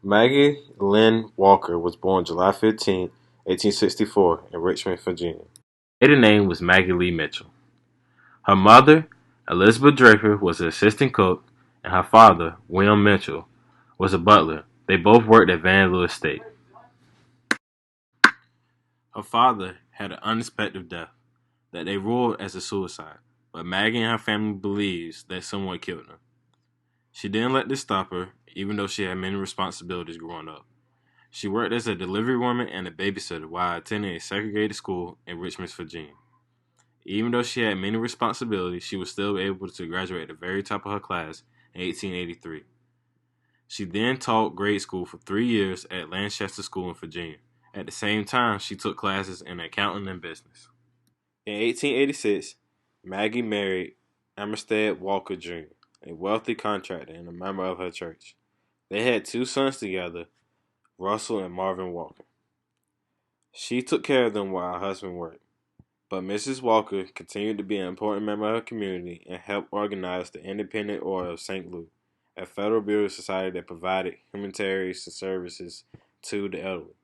Maggie Lynn Walker was born July 15, 1864, in Richmond, Virginia. Her maiden name was Maggie Lee Mitchell. Her mother, Elizabeth Draper, was an assistant cook, and her father, William Mitchell, was a butler. They both worked at Van Lewis Estate. Her father had an unexpected death that they ruled as a suicide, but Maggie and her family believes that someone killed him. She didn't let this stop her, even though she had many responsibilities growing up. She worked as a delivery woman and a babysitter while attending a segregated school in Richmond, Virginia. Even though she had many responsibilities, she was still able to graduate at the very top of her class in 1883. She then taught grade school for 3 years at Lancaster School in Virginia. At the same time, she took classes in accounting and business. In 1886, Maggie married Armistead Walker Jr., a wealthy contractor and a member of her church. They had two sons together, Russell and Marvin Walker. She took care of them while her husband worked. But Mrs. Walker continued to be an important member of her community and helped organize the Independent Order of St. Luke, a federal bureau society that provided humanitarian services to the elderly.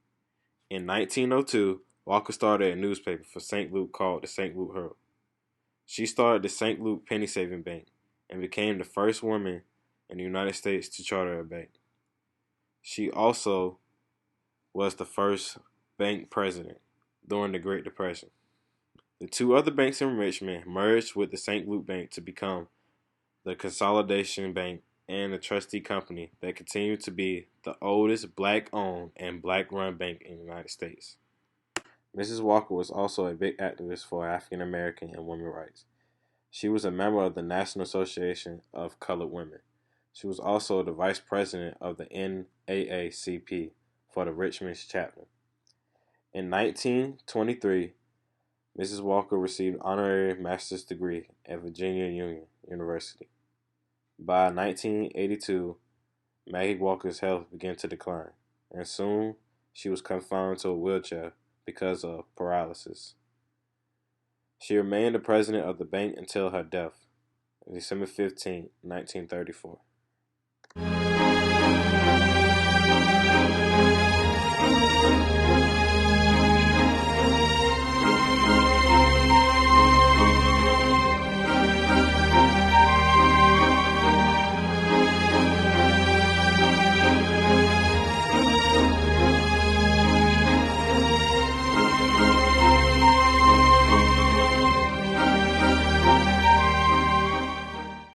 In 1902, Walker started a newspaper for St. Luke called the St. Luke Herald. She started the St. Luke Penny Saving Bank and became the first woman in the United States to charter a bank. She also was the first bank president during the Great Depression. The two other banks in Richmond merged with the St. Luke Bank to become the Consolidation Bank and the trustee company that continued to be the oldest black-owned and black-run bank in the United States. Mrs. Walker was also a big activist for African American and women's rights. She was a member of the National Association of Colored Women. She was also the vice president of the NAACP for the Richmond chapter. In 1923, Mrs. Walker received an honorary master's degree at Virginia Union University. By 1982, Maggie Walker's health began to decline, and soon she was confined to a wheelchair because of paralysis. She remained the president of the bank until her death, December 15, 1934.